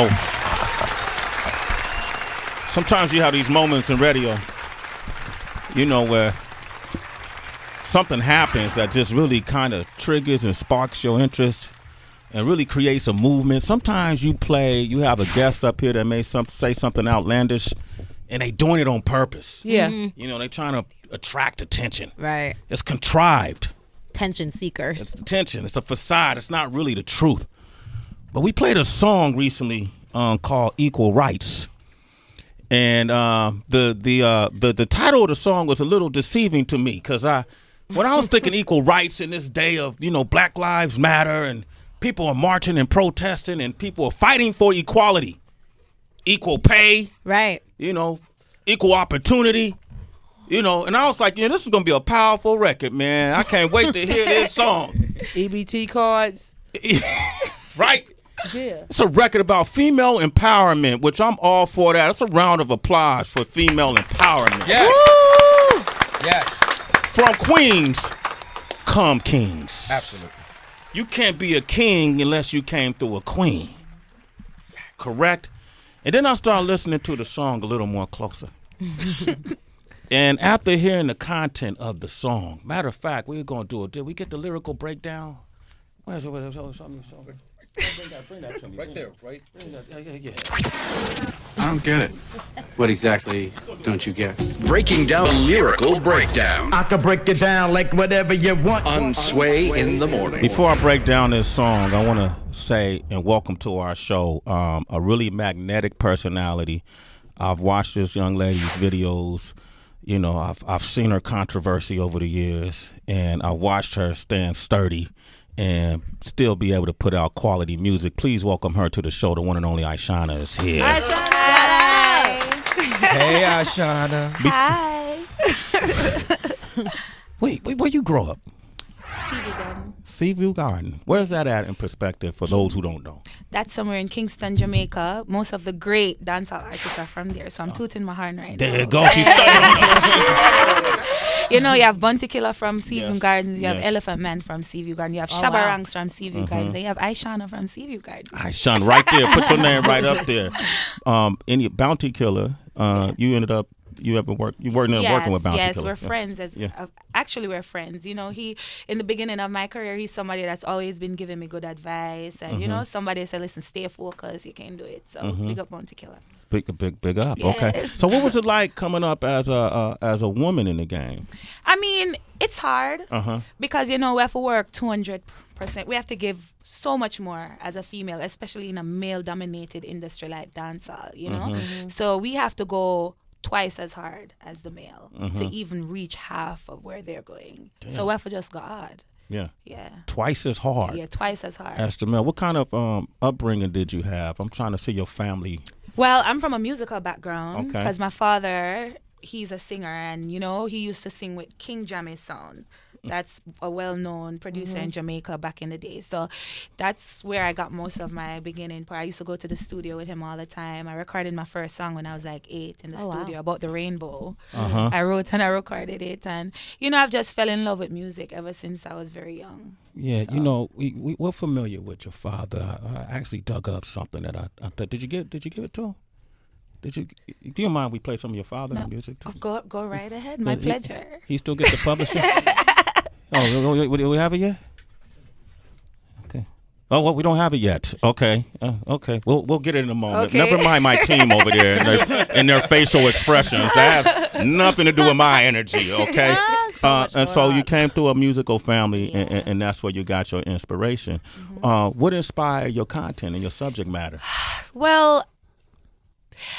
Oh, sometimes you have these moments in radio, where something happens that just really kind of triggers and sparks your interest and really creates a movement. Sometimes you have a guest up here that may say something outlandish, and they doing it on purpose. Yeah. Mm-hmm. They trying to attract attention. Right. It's contrived. Tension seekers. It's attention. It's a facade. It's not really the truth. But we played a song recently called "Equal Rights," and the title of the song was a little deceiving to me because when I was thinking equal rights in this day of Black Lives Matter and people are marching and protesting and people are fighting for equality, equal pay, right? Equal opportunity. And I was like, this is gonna be a powerful record, man. I can't wait to hear this song. EBT cards. Right. Yeah. It's a record about female empowerment, which I'm all for that. It's a round of applause for female empowerment. Yes. Woo! Yes. From queens come kings. Absolutely. You can't be a king unless you came through a queen. Correct? And then I started listening to the song a little more closer. And after hearing the content of the song, matter of fact, we're going to do it. Did we get the lyrical breakdown? Where's it? Bring that to me. Right there, right? Yeah. I don't get it. What exactly don't you get? Breaking down a lyrical breakdown I could break it down like whatever you want. on Sway in the Morning. Before I break down this song, I want to say and welcome to our show a really magnetic personality. I've watched this young lady's videos. I've seen her controversy over the years, and I watched her stand sturdy and still be able to put out quality music. Please welcome her to the show. The one and only Ishawna is here. Hey, Ishawna. Hi. Wait, where you grow up? Seaview Garden. Seaview Garden. Where's that at in perspective for those who don't know? That's somewhere in Kingston, Jamaica. Most of the great dancehall artists are from there, so I'm tooting my horn right now. There you go. She's studying. You have Bunty Killer from Seaview Yes, Gardens. You have yes. Elephant Man from Seaview Garden. You have Oh, Shabba wow. Ranks from Seaview Garden. Then you have Ishawna from Seaview Garden. Ishawna, right there. Put your name right up there. Any Bounty Killer, you working with Bounty yes, Killer. we're friends. Actually, we're friends. He in the beginning of my career, he's somebody that's always been giving me good advice, and somebody said, "Listen, stay focused. You can do it." So big up Bounty Killer. Big up. Yeah. Okay. So what was it like coming up as a woman in the game? I mean, it's hard because we have to work 200%. We have to give so much more as a female, especially in a male-dominated industry like dancehall. So we have to go twice as hard as the male to even reach half of where they're going. Damn. So we have to just go hard. Yeah. Yeah. Twice as hard. Yeah, twice as hard. As the male. What kind of upbringing did you have? I'm trying to see your family. Well, I'm from a musical background Okay. because my father, he's a singer, and he used to sing with King Jammy's Sound. That's a well-known producer in Jamaica back in the day. So that's where I got most of my beginning part. I used to go to the studio with him all the time. I recorded my first song when I was like 8 in the studio about the rainbow. I wrote and I recorded it. And, I've just fell in love with music ever since I was very young. Yeah, so. We're familiar with your father. I actually dug up something that I thought. Did you give it to him? Do you mind we play some of your father's music too? Go right ahead. My pleasure. He still gets the publishing? Oh, we have it yet? Okay. Oh, well, we don't have it yet. Okay. Okay. We'll get it in a moment. Okay. Never mind my team over there and their facial expressions. That has nothing to do with my energy, okay? And so you came through a musical family, and that's where you got your inspiration. What inspired your content and your subject matter? Well,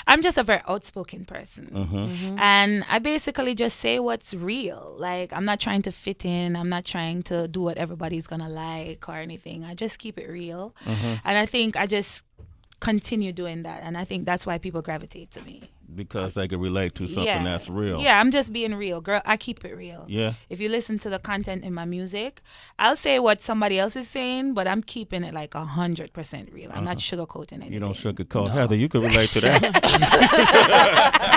I'm just a very outspoken person. And I basically just say what's real. Like, I'm not trying to fit in. I'm not trying to do what everybody's going to like or anything. I just keep it real. And I think I just continue doing that. And I think that's why people gravitate to me. Because they can relate to something that's real. Yeah, I'm just being real. Girl, I keep it real. Yeah. If you listen to the content in my music, I'll say what somebody else is saying, but I'm keeping it like 100% real. I'm not sugarcoating anything. You don't sugarcoat. No. Heather, you can relate to that.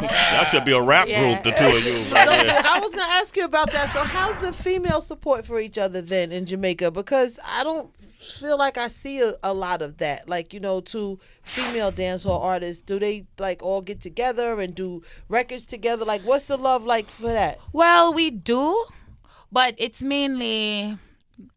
That should be a rap group, the two of you. Right there. I was going to ask you about that. So how's the female support for each other then in Jamaica? Because I don't feel like I see a lot of that. Like, you know, two female dancehall artists, do they like all get together and do records together? Like, what's the love like for that? Well, we do, but it's mainly.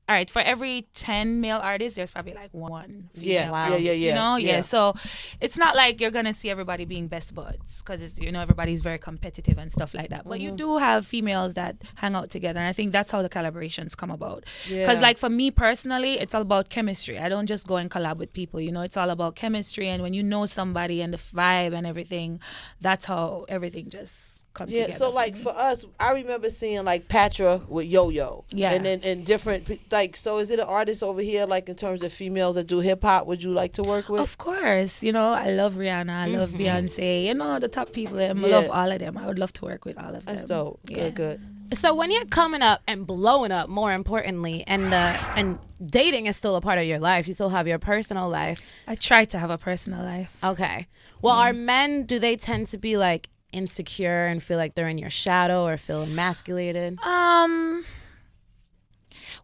All right, for every 10 male artists, there's probably like one female. Yeah, artist, yeah. You know, Yeah. So it's not like you're gonna see everybody being best buds because it's, you know, everybody's very competitive and stuff like that. But you do have females that hang out together, and I think that's how the collaborations come about. Because like for me personally, it's all about chemistry. I don't just go and collab with people. You know, it's all about chemistry, and when you know somebody and the vibe and everything, that's how everything just. Yeah, so like for us, I remember seeing like Patra with Yo-Yo. Yeah. And then and different, like, so is it an artist over here, like in terms of females that do hip hop, would you like to work with? Of course. You know, I love Rihanna. I love Beyonce. You know, the top people. I love all of them. I would love to work with all of them. That's dope. Yeah. Good. So when you're coming up and blowing up, more importantly, and dating is still a part of your life, you still have your personal life. I try to have a personal life. Okay. Well, are men, do they tend to be like insecure and feel like they're in your shadow or feel emasculated? Well,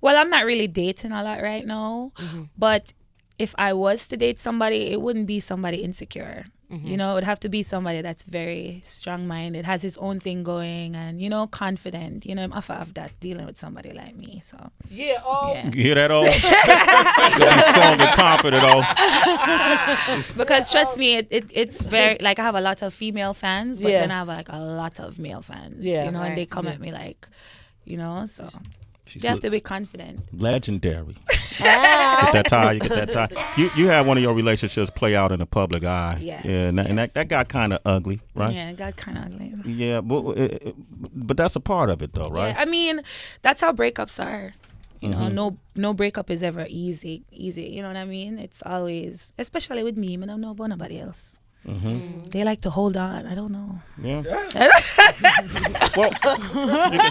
I'm not really dating a lot right now, but if I was to date somebody, it wouldn't be somebody insecure. You know, it would have to be somebody that's very strong-minded, has his own thing going, and, you know, confident. You know, I'm off of that dealing with somebody like me. So Yeah. You hear that, oh? Be strong and confident, oh. because trust me, it's very like I have a lot of female fans, but Yeah. then I have like a lot of male fans. Yeah. You know, and they Right. come at me like, you know, so She's you have to be confident. legendary. Get that tie, you get that tie. You had one of your relationships play out in the public eye. Yes, Yeah, and that got kind of ugly, right? Yeah, it got kind of ugly. Yeah, but that's a part of it, though, right? Yeah, I mean, that's how breakups are. You know, no breakup is ever easy. You know what I mean? It's always, especially with me, I don't know about nobody else. They like to hold on. I don't know. Yeah.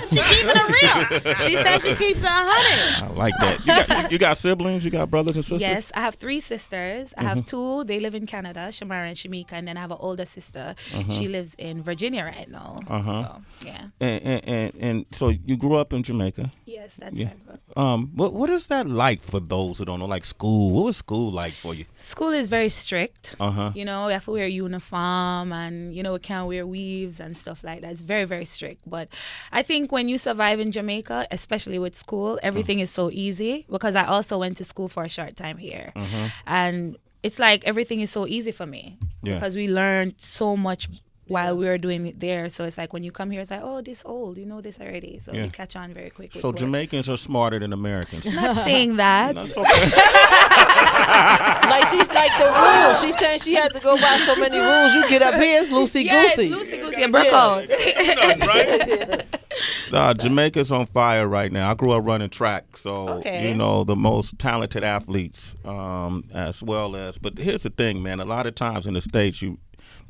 She keeping it real. She said she keeps it 100. I like that. You got siblings? You got brothers and sisters? Yes, I have 3 sisters. I have 2. They live in Canada, Shamara and Shamika, and then I have an older sister. She lives in Virginia right now. So yeah. And so you grew up in Jamaica. Yes, that's Yeah. right. What is that like for those who don't know? Like school. What was school like for you? School is very strict. Uh-huh. You know, we have to wear a uniform, and you know, we can't wear weaves and stuff like that. It's very, very strict. But I think when you survive in Jamaica, especially with school, everything is so easy, because I also went to school for a short time here. And it's like everything is so easy for me, Yeah. because we learned so much while we were doing it there. So it's like when you come here, it's like, oh, this old, you know this already. So Yeah. you catch on very quick. with So work. Jamaicans are smarter than Americans. Not saying that. That's okay. Like she's like the rules. She's saying she had to go by so many rules. You get up here, it's loosey Yeah, goosey. it's loosey-goosey and broke out. Nah, Jamaica's on fire right now. I grew up running track, so Okay. you know the most talented athletes, as well as. But here's the thing, man. A lot of times in the States,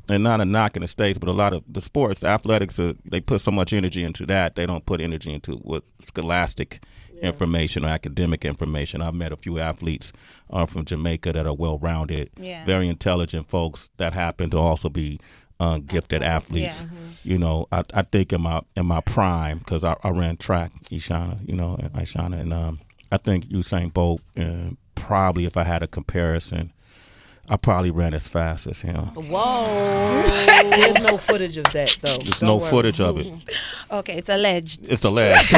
and not a knock in the States, but a lot of the sports, athletics, they put so much energy into that. They don't put energy into what scholastic information or academic information. I've met a few athletes from Jamaica that are well-rounded, very intelligent folks that happen to also be gifted athletes. You know, I think in my prime, because I ran track, Ishawna, and I think Usain Bolt, probably if I had a comparison, I probably ran as fast as him. Whoa. There's no footage of that though. There's Don't no worry. footage of it. Okay, it's alleged. It's alleged.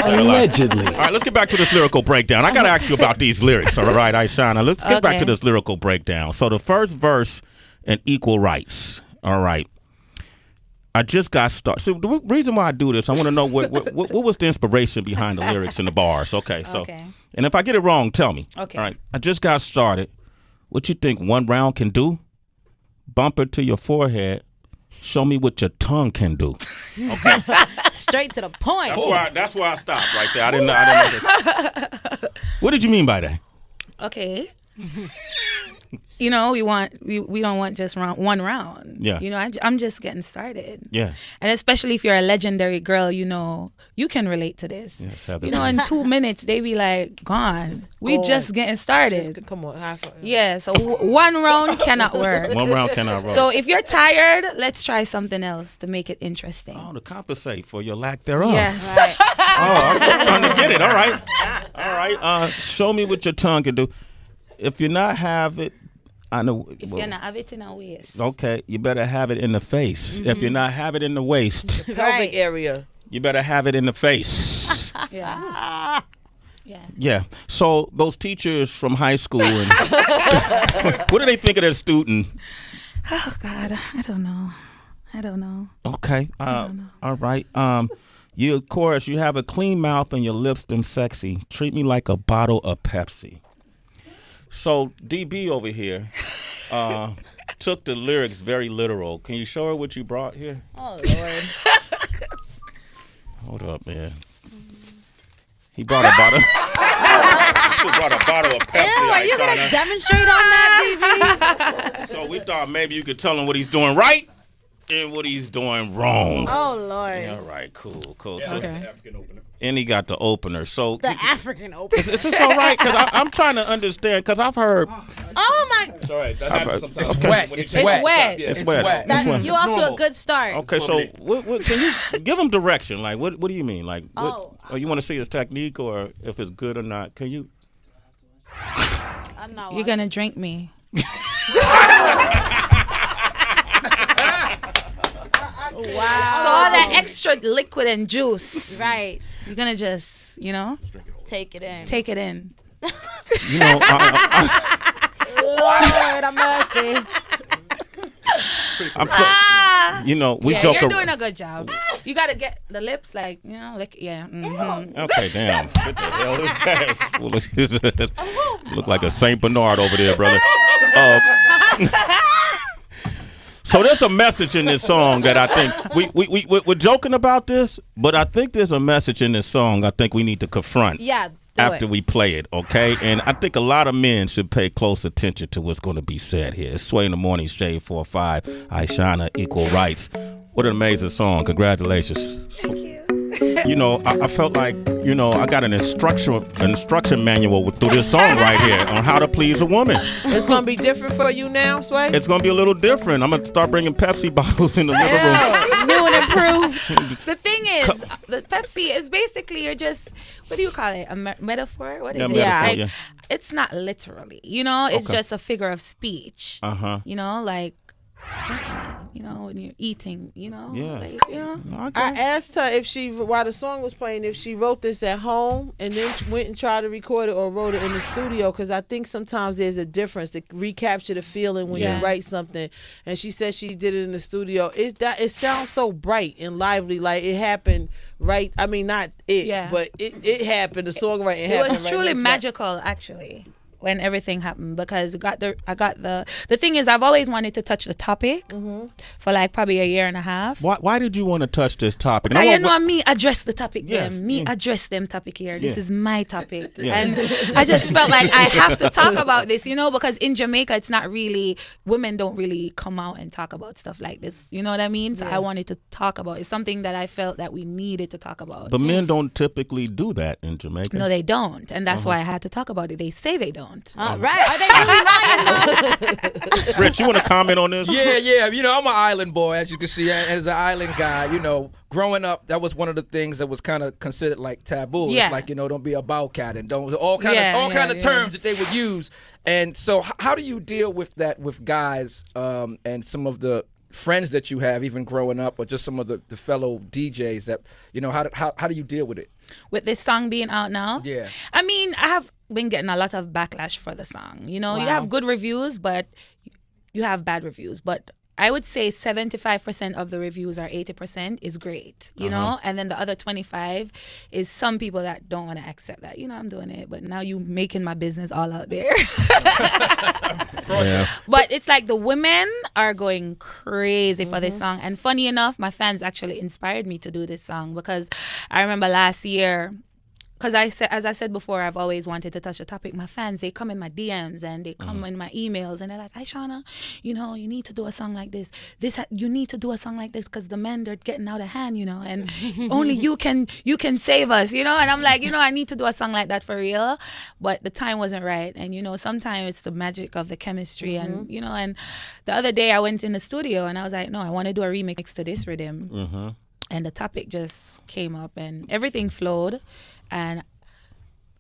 Allegedly. All right, let's get back to this lyrical breakdown. I got to ask you about these lyrics, all right, Ishawna? Let's get back to this lyrical breakdown. So the first verse in Equal Rights, all right. I just got started. So the reason why I do this, I want to know what was the inspiration behind the lyrics and the bars. Okay, so, and if I get it wrong, tell me. Okay. All right, I just got started. What you think one round can do? Bumper to your forehead. Show me what your tongue can do. Okay. Straight to the point. That's where I stopped right there. I didn't know this. What did you mean by that? Okay. You know, we don't want just one round. Yeah. You know, I'm just getting started. Yeah. And especially if you're a legendary girl, you know, you can relate to this. Yes, Heather. You know, in 2 minutes they be like gone. We just getting started. Come on, high five. Yeah. So one round cannot work. One round cannot roll. So if you're tired, let's try something else to make it interesting. to compensate for your lack thereof. Yeah. I'm trying to get it. All right. All right. Show me what your tongue can do. If you're not have it, I know. If you're not have it in a waist. Okay, you better have it in the face. If you're not have it in the waist, Pelvic area. you better have it in the face. Yeah. Yeah. Yeah. So those teachers from high school, and what do they think of their student? Oh God, I don't know. Okay. All right. You of course you have a clean mouth and your lips them sexy. Treat me like a bottle of Pepsi. So DB over here took the lyrics very literal. Can you show her what you brought here? Oh Lord. Hold up, man. He brought a bottle. He brought a bottle of Pepsi. Ew, are you gonna demonstrate on that, DB? So we thought maybe you could tell him what he's doing right and what he's doing wrong. Oh Lord. All right, cool. Yeah, So, Okay. and he got the opener. So The African open. is this all right? Because I'm trying to understand. Because I've heard. Oh my. It's all right. That I've happens heard- sometimes. okay. Wet. When It's you take wet. it wet. up, yeah, It's wet. wet. It's wet. You off to a good start. Okay, so what can you give him direction? Like, what do you mean? Like, what? Oh. Or you want to see his technique, or if it's good or not? Can you? I'm not. You're gonna drink me. Wow. So all that extra liquid and juice, Right. you're gonna just, Take it in. take it in. You know, Lord have mercy. I'm so, you know, we Yeah, joke. you're doing a good job. You gotta get the lips like, yeah. Mm-hmm. Okay, damn. What the hell is that? Look like a Saint Bernard over there, brother. So there's a message in this song that I think we're joking about this, but I think there's a message in this song I think we need to confront. Yeah. After we play it, okay? And I think a lot of men should pay close attention to what's going to be said here. It's Sway in the Morning, Shade 4-5, Ishawna, Equal Rights. What an amazing song. Congratulations. Thank you. You know, I felt like, you know, I got an instruction manual through this song right here on how to please a woman. It's gonna be different for you now, Sway. It's going to be a little different. I'm going to start bringing Pepsi bottles in the living room. New and improved. The thing is, the Pepsi is basically you're just, what do you call it? A metaphor? What is it? metaphor, Like, yeah. it's not literally, it's Okay. just a figure of speech. Uh-huh. Like, when you're eating, Yeah. like, I asked her if while the song was playing, if she wrote this at home and then she went and tried to record it or wrote it in the studio, because I think sometimes there's a difference to recapture the feeling when Yeah. you write something. And she said she did it in the studio. It sounds so bright and lively, like it happened right. I mean, not it, Yeah. but it happened. The songwriting it happened. was right truly next to- magical, actually, when everything happened, because the thing is, I've always wanted to touch the topic for like probably a year and a half. Why did you want to touch this topic? Now, you know me address the topic Yes, them. Me yeah. address them topic here. This Yeah. is my topic. Yeah. And I just felt like I have to talk about this, because in Jamaica it's not really, women don't really come out and talk about stuff like this. You know what I mean? So I wanted to talk about it. It's something that I felt that we needed to talk about. But men don't typically do that in Jamaica. No, they don't. And that's why I had to talk about it. They say they don't. Right. Are they really lying though? Rich, you want to comment on this? Yeah. I'm an island boy, as you can see. And as an island guy, growing up, that was one of the things that was kind of considered like taboo. Yeah. It's like, don't be a bowcat and don't all kind of terms that they would use. And so how do you deal with that with guys and some of the friends that you have, even growing up, or just some of the fellow DJs that, how do you deal with it? With this song being out now? Yeah. I mean, I have been getting a lot of backlash for the song. You have good reviews, but you have bad reviews. But I would say 75% of the reviews or 80% is great, you know? And then the other 25 is some people that don't want to accept that. I'm doing it, but now you making my business all out there. Yeah. But it's like the women are going crazy for this song. And funny enough, my fans actually inspired me to do this song, because I remember last year, because as I said before, I've always wanted to touch the topic. My fans, they come in my DMs and they come in my emails and they're like, Ishawna, you need to do a song like this. You need to do a song like this because the men, they're getting out of hand, and only you can save us, And I'm like, I need to do a song like that for real. But the time wasn't right. And, sometimes it's the magic of the chemistry. And, and the other day I went in the studio and I was like, no, I want to do a remix to this rhythm. and the topic just came up, and everything flowed, and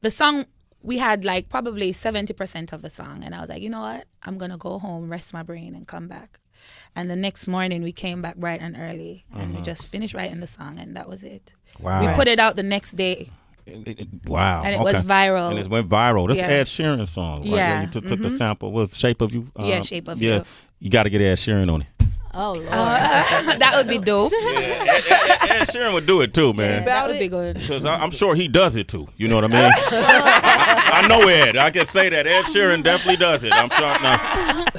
the song. We had like probably 70% of the song, and I was like, you know what? I'm gonna go home, rest my brain, and come back. And the next morning, we came back bright and early, and we just finished writing the song, and that was it. Wow. We put it out the next day. Wow. And it was viral. And it went viral. This Yeah. Ed Sheeran song, right? Yeah. You took the sample. Was Shape of You? Yeah, Shape of You. You got to get Ed Sheeran on it. Oh, Lord. That would be dope. Ed Sheeran would do it too, man. That would be good. Because I'm sure he does it too. You know what I mean? I know Ed. I can say that Ed Sheeran definitely does it. I'm sure.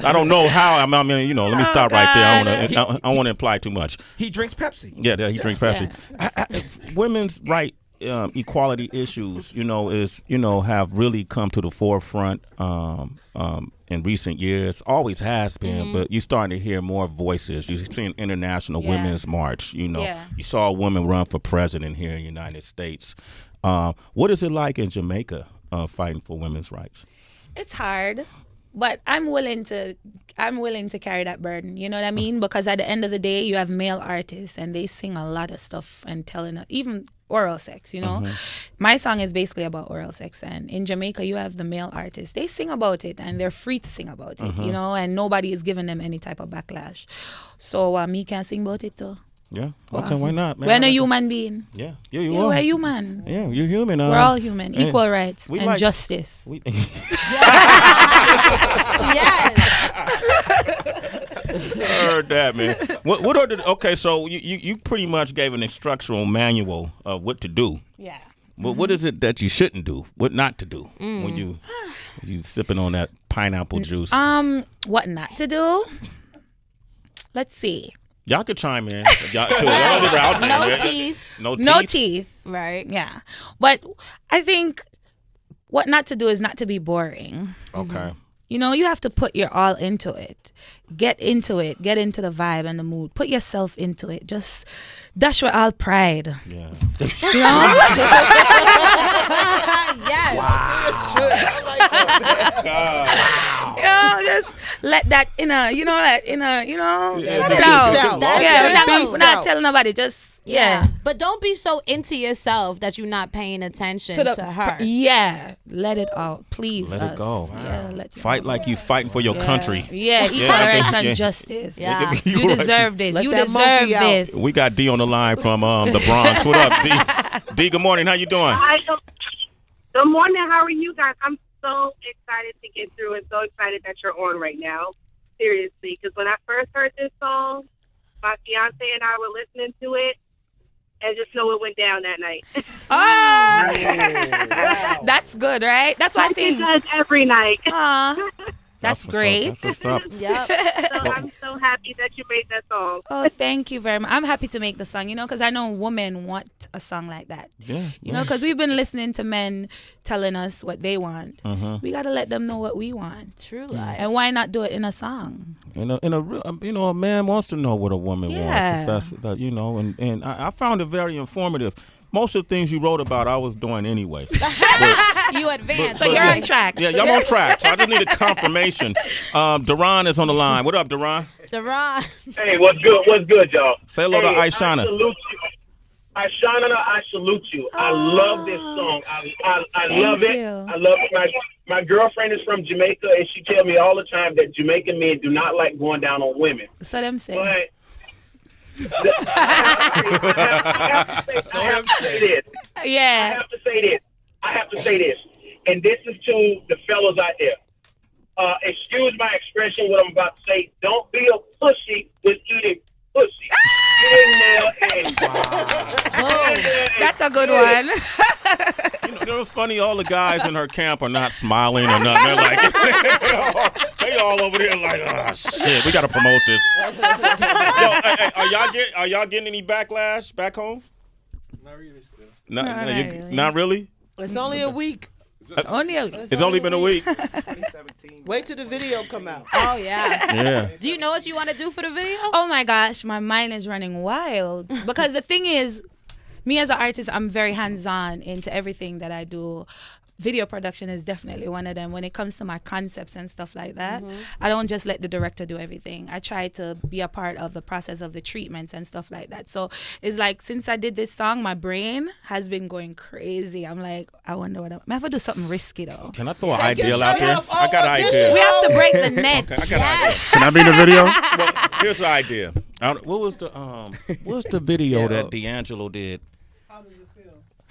I don't know how. I mean, you know. Let me stop right there. I don't want to imply too much. He drinks Pepsi. Yeah, he drinks Pepsi. Women's right equality issues, have really come to the forefront in recent years. Always has been, but you're starting to hear more voices. You're seeing International Women's March. You saw a woman run for president here in the United States. What is it like in Jamaica fighting for women's rights? It's hard, but I'm willing to carry that burden. You know what I mean? Because at the end of the day, you have male artists, and they sing a lot of stuff and telling even oral sex. You know, my song is basically about oral sex, and in Jamaica, you have the male artists. They sing about it, and they're free to sing about it. You know, and nobody is giving them any type of backlash. So me can sing about it too. Yeah. Okay. Why not, man? We're a human being. Yeah. We're human. Yeah, you're human. We're all human. Equal rights and justice. Yes. Heard that, man. What are the? Okay, so you pretty much gave an instructional manual of what to do. Yeah. But what is it that you shouldn't do? What not to do when you sipping on that pineapple juice? What not to do? Let's see. Y'all could chime in. Y'all out there. No teeth. No teeth. Right. Yeah. But I think what not to do is not to be boring. Okay. You know, you have to put your all into it. Get into it. Get into the vibe and the mood. Put yourself into it. Just dash with all pride. Yeah. You know? Yes. Wow. You know, just let that let it out. Yeah, We're not telling nobody. Just yeah. But don't be so into yourself that you're not paying attention to her. Yeah. Let it out, please. Let it go. Yeah, Fight like you fighting for your country. Yeah, equal rights and justice. Yeah. You deserve this. Let You that deserve monkey out. this. We got D on the line from the Bronx. What up, D? D, good morning. How you doing? Good morning. How are you guys? I'm so excited to get through and so excited that you're on right now. Seriously, because when I first heard this song, my fiance and I were listening to it, and just know it went down that night. That's good, right? That's what I think. It does every night. That's great. That's what's up. Yep. So I'm so happy that you made that song. Oh, thank you very much. I'm happy to make the song, because I know women want a song like that. Yeah. Because we've been listening to men telling us what they want. We got to let them know what we want. True life. And why not do it in a song? A man wants to know what a woman wants. If that's and I found it very informative. Most of the things you wrote about, I was doing anyway. You advanced. So you're on track. Yeah, y'all on track. So I just need a confirmation. Duran is on the line. What up, Duran? Duran. Hey, what's good? What's good, y'all? Say hello to Ishawna. I salute you. Ishawna, I salute you. I love this song. I love it. I love it. My girlfriend is from Jamaica, and she tells me all the time that Jamaican men do not like going down on women. So them say. But I have to say this. Yeah. I have to say this. And this is to the fellas out there. Excuse my expression, what I'm about to say. Don't be a pussy with eating pussy. Get in there and... That's a good one. It's funny, all the guys in her camp are not smiling or nothing. They're like, they all over there like, oh, shit, we got to promote this. Are y'all getting any backlash back home? Not really still. Not really? It's only a week. It's only been a week. 2017. Wait till the video come out. Oh, yeah. Yeah. Do you know what you want to do for the video? Oh, my gosh. My mind is running wild. Because the thing is, me as an artist, I'm very hands-on into everything that I do. video production is definitely one of them. When it comes to my concepts and stuff like that, I don't just let the director do everything. I try to be a part of the process of the treatments and stuff like that. So it's like, since I did this song, my brain has been going crazy. I'm like, I wonder what I have to do something risky though. Can I throw an ideal out there? I got an idea. We have to break the net. Okay, I got an idea. Can I be in the video? Well, here's the idea. What was the video that D'Angelo did?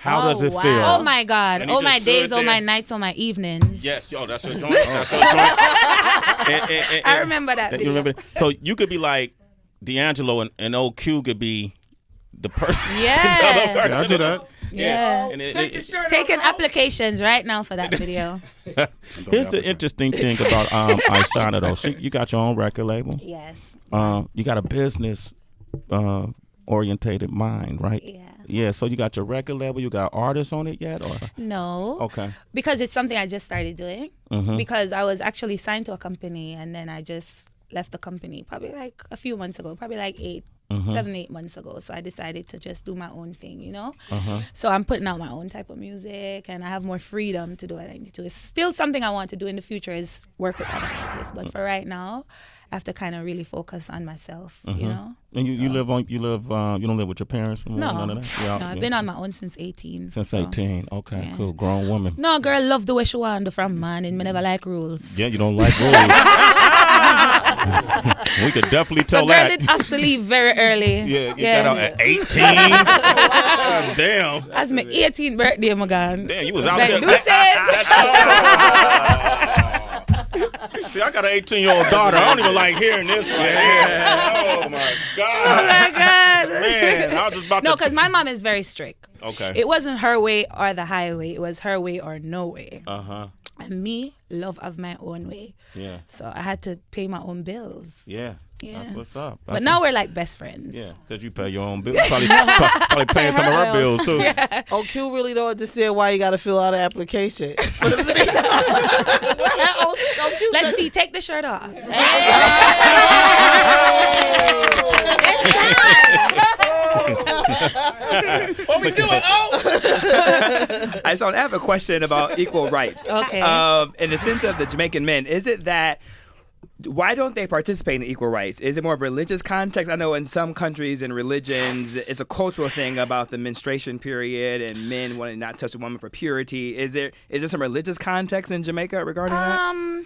How does it feel? Oh my God! And he All just my days, stood all my there. nights, all my evenings. Yes, yo, that's your joint. That's your joint. I remember that You video. remember? So you could be like D'Angelo, and old Q could be the person. Yeah. the other person. Yeah, I do that. Yeah. And Taking applications right now for that video. Here's the interesting thing about Ishawna though. You got your own record label. Yes. You got a business orientated mind, right? Yeah. Yeah. So you got your record label. You got artists on it yet, or No. okay? Because it's something I just started doing. Mhm. Because I was actually signed to a company and then I just left the company probably like a few months ago, probably like 7, 8 months ago. So I decided to just do my own thing, you know? So I'm putting out my own type of music and I have more freedom to do what I need to. It's still something I want to do in the future is work with other artists. But for right now, I have to kind of really focus on myself, you know? And you don't live with your parents? No. None of that? No, I've been on my own since 18. Since so. 18. Okay, Yeah. cool. Grown woman. No, girl, love the way she want to from man and me never like rules. Yeah, you don't like rules. We could definitely tell So girl that. did have to leave very early. Yeah, you got out at 18. God damn. That's my 18th birthday, my God. Damn, you was out Like, there. Lucy. See, I got an 18-year-old daughter. I don't even like hearing this right here. Oh, my God. Oh, my God. Man, I was just about No, to... because my mom is very strict. Okay. It wasn't her way or the highway. It was her way or no way. Uh-huh. And me, love of my own way. Yeah. So I had to pay my own bills. Yeah. Yeah. That's what's up. But now we're like best friends. Yeah, because you pay your own bills. Probably paying some of her bills, too. Yeah. Oh, Q really don't understand why you got to fill out an application. Let's see. Take the shirt off. What we doing? I have a question about equal rights. Okay. In the sense of the Jamaican men, is it that why don't they participate in equal rights? Is it more of a religious context? I know in some countries and religions, it's a cultural thing about the menstruation period and men wanting not to touch a woman for purity. Is there some religious context in Jamaica regarding that?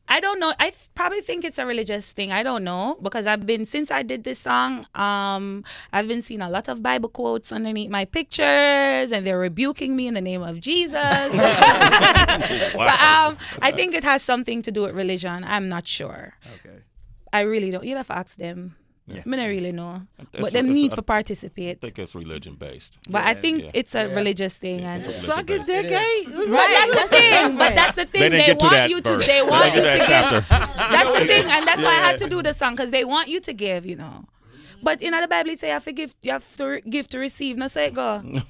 I don't know. I probably think it's a religious thing. I don't know because since I did this song, I've been seeing a lot of Bible quotes underneath my pictures, and they're rebuking me in the name of Jesus. Wow. So, I think it has something to do with religion. I'm not sure. Okay. I really don't. You'll have to ask them. Yeah. I don't really know. That's- But them that's- need I to participate. think it's religion-based. But I think Yeah. it's a religious thing. And Suck it, dick, eh? Right, that's the thing. But that's the thing. They didn't get to want that you to. verse. They want you They to didn't get give. that chapter. That's the thing, and that's why I had to do the song because they want you to give, you know. But in the Bible, it say you have to give to receive. No, say it go. Wow.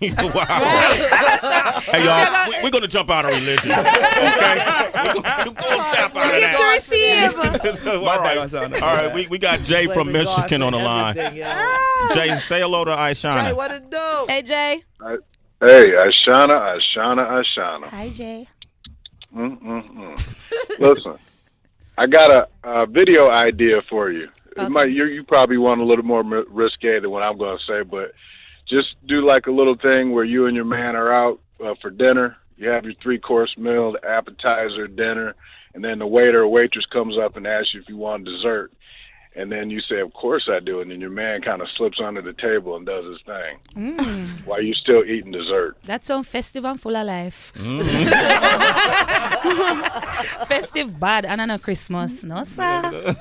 Hey, y'all, we're going to jump out of religion. Okay? We're going to tap out of Give to that. receive. All right, we got Jay from Michigan on the line. Jay, say hello to Jay, Ishawna. what it do? Hey, Jay. Hey, Ishawna. Hi, Jay. Listen, I got a video idea for you. You probably want a little more risque than what I'm going to say, but just do like a little thing where you and your man are out for dinner. You have your 3-course meal, the appetizer, dinner, and then the waiter or waitress comes up and asks you if you want dessert. And then you say, of course I do. And then your man kind of slips under the table and does his thing while you're still eating dessert. That's so festive and full of life. Festive bad and on a Christmas. No, sir.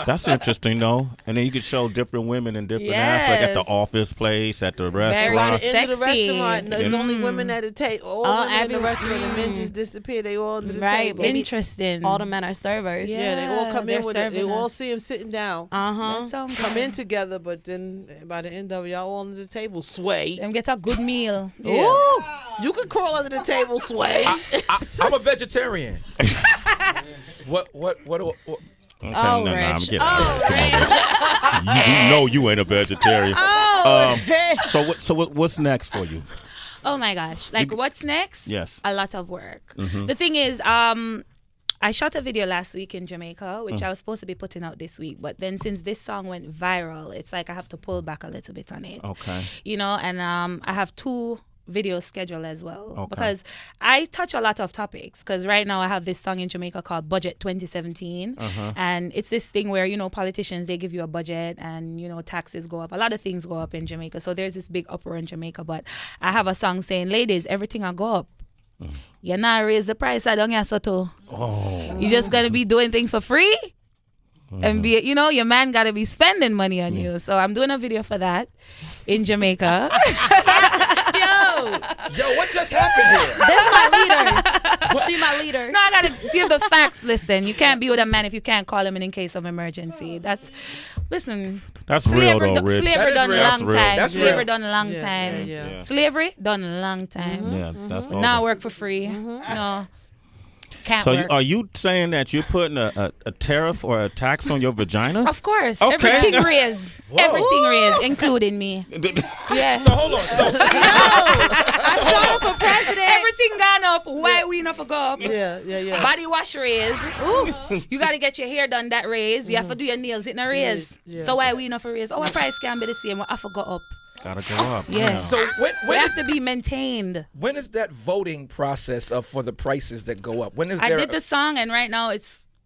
That's interesting, though. And then you could show different women in different aspects, like at the office place, at the restaurant. At the end of the Sexy. restaurant, there's only women at the table. All women in the everyone. restaurant, and men just disappear. They all under the Right. table. Maybe Interesting. all the men are servers. Yeah, they all come they're in with it. They serving all us. see him sitting down. Uh-huh. That sounds Come good. in together, but then by the end of it, y'all all under the table sway. Them get a good meal. Yeah. You could crawl under the table, sway. I'm a vegetarian. What? Okay, Oh, I'm Rich. getting out of here. You know you ain't a vegetarian. Oh, So what's next for you? Oh my gosh! Like, what's next? Yes. A lot of work. Mm-hmm. The thing is, I shot a video last week in Jamaica, which I was supposed to be putting out this week. But then since this song went viral, it's like I have to pull back a little bit on it. Okay. You know, and I have 2 videos scheduled as well. Okay. Because I touch a lot of topics. Because right now I have this song in Jamaica called Budget 2017. And it's this thing where, you know, politicians, they give you a budget and, you know, taxes go up. A lot of things go up in Jamaica. So there's this big uproar in Jamaica. But I have a song saying, ladies, everything will go up. You're not raise the price, I don't get so too. You're just gonna be doing things for free, and be, you know, your man gotta be spending money on you. So I'm doing a video for that in Jamaica. Yo, what just happened here? That's my leader. She my leader. No, I gotta give the facts. Listen, you can't be with a man if you can't call him in case of emergency. That's That's real though, Rich. Slavery done a long time. That's Slavery real. done a long time. Yeah. Slavery done a long time. Yeah, that's all. Now work for free. No. Can't So work. are you saying that you're putting a tariff or a tax on your vagina? Of course. Okay. Everything raised. Everything raised, including me. Yeah. So hold on. So, I'm showing for president. Everything gone up. Why we not for go up? Yeah. Body wash raise. Ooh. You gotta get your hair done that raise. You have to do your nails. It not raise. Yeah. So why we not for raise? Our price can be the same. We have to go up. Gotta go up. Yeah. so We when have to be maintained. when is that voting process for the prices that go up? When is I there? did the song and right now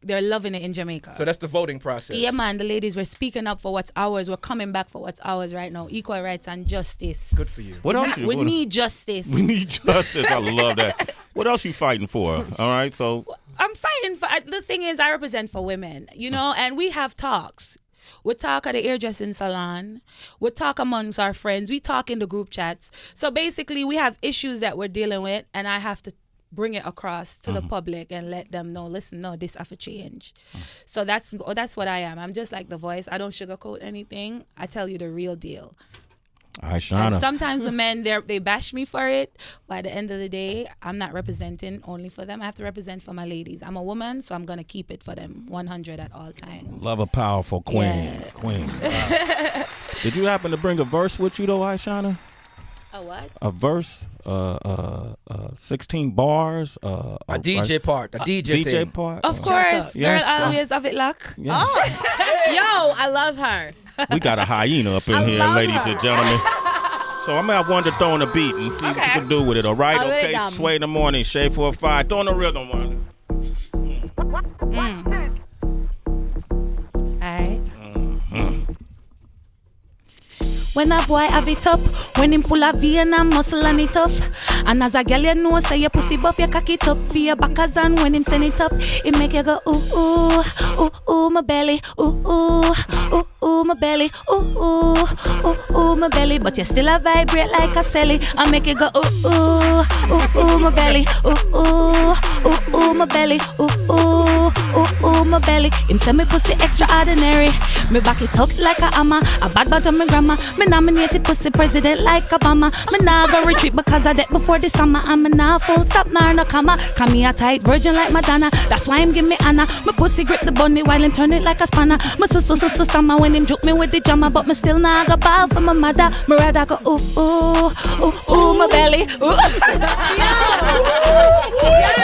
they're loving it in Jamaica. So that's the voting process. Yeah, man, the ladies were speaking up for what's ours. We're coming back for what's ours right now. Equal rights and justice. Good for you. What else? We need justice. We need justice. I love that. What else you fighting for? All right, so I'm fighting for. The thing is, I represent for women, you know, and we have talks. We talk at the hairdressing salon. We talk amongst our friends. We talk in the group chats. So basically, we have issues that we're dealing with, and I have to bring it across to the public and let them know, listen, no, this have to change. So that's what I am. I'm just like the voice. I don't sugarcoat anything. I tell you the real deal. Ishawna. And sometimes the men, they bash me for it. But at the end of the day, I'm not representing only for them. I have to represent for my ladies. I'm a woman, so I'm going to keep it for them 100 at all times. Love a powerful queen. Yeah. Queen. Wow. Did you happen to bring a verse with you though, Ishawna? A what? A verse, 16 bars, A DJ part, a DJ thing. part. Of course. Yes. Girl always have it luck. Yes. Yo, I love her. We got a hyena up in I here, love ladies her. and gentlemen. So I'm gonna have one to throw on the beat and see what you can do with it. All right? I'm Okay. really dumb. Sway in the morning, shade for a 5. Throw on the rhythm one. All right. When a boy have it up, when him full of vein and muscle and it tough. And as a girl you know say your pussy buff, you cock it up for your backers and when him send it up, it make you go ooh ooh, ooh ooh my belly, ooh ooh, ooh ooh my belly, ooh ooh, ooh ooh my belly. But you still a vibrate like a celly. I make you go ooh ooh, ooh ooh my belly, ooh ooh, ooh ooh my belly, ooh ooh, ooh ooh my belly. Him say me pussy extraordinary. Me back it up like a hammer. A bad bad on me grandma. Me nominated pussy president like Obama. Me nah go retreat because I dead before the summer. I'm nah full stop nor no comma. Come me a tight virgin like Madonna. That's why him give me Anna. My pussy grip the bunny while him turn it like a spanner. My stammer when him juke me with the jammer. But me still nah go bow for my mother. Me rather go ooh ooh, ooh ooh my belly. Ooh. Yes, girl.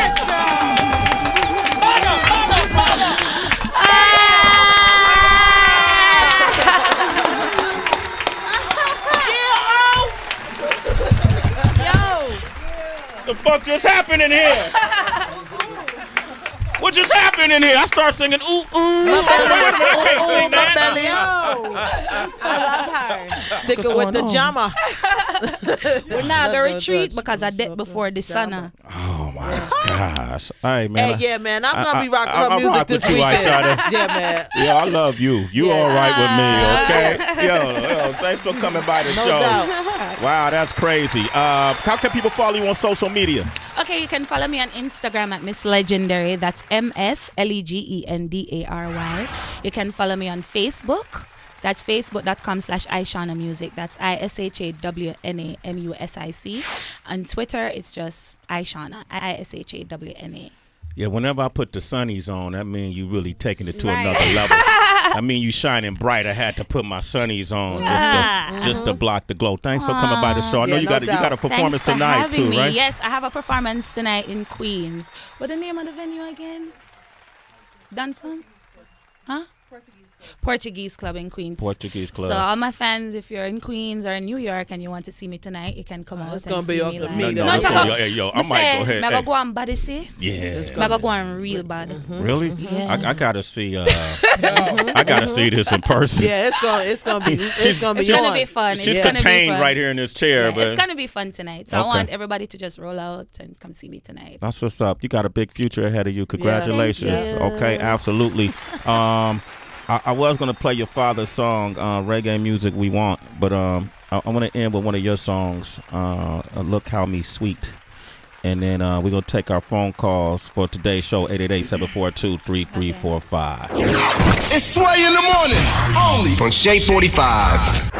The fuck just happened in here? What just happened in here? I start singing ooh ooh. Wait a minute, I can't sing that. I love her. Stick it with the jama. We're not gonna retreat because I dead before the sun. Oh my gosh! All right, man. Hey, yeah, man. I'm gonna be rocking her music rock this with you, weekend. Ishawna. Yeah, man. Yo, I love you. You all right with me, okay? Yo, thanks for coming by the No show. doubt. Wow, that's crazy. How can people follow you on social media? Okay, you can follow me on Instagram at Miss Legendary. That's MSLEGENDARY. You can follow me on Facebook. That's facebook.com/Ishawna Music. That's ISHAWNAMUSIC. On Twitter, it's just Ishawna. ISHAWNA. Yeah, whenever I put the sunnies on, that means you really taking it to Right. another level. I mean, you shining bright. I had to put my sunnies on just to block the glow. Thanks for coming by the show. I know you got a performance Thanks for tonight having too, me. right? Yes, I have a performance tonight in Queens. What's the name of the venue again? Danson? Huh? Portuguese Club in Queens. Portuguese Club. So all my fans, if you're in Queens or in New York and you want to see me tonight, you can come out. It's gonna be off the meat. No, I might go ahead. I go on body see. Yeah. I go on real bad. Really? Yeah. I gotta see. I gotta see this in person. Yeah, it's gonna be It's gonna be fun. She's contained right here in this chair, but it's gonna be fun tonight. So I want everybody to just roll out and come see me tonight. That's what's up. You got a big future ahead of you. Congratulations. Thank you. Okay, absolutely. I was going to play your father's song, Reggae Music We Want, but I want to end with one of your songs, Look How Me Sweet. And then we're going to take our phone calls for today's show, 888-742-3345. It's Sway in the morning, only on Shea 45.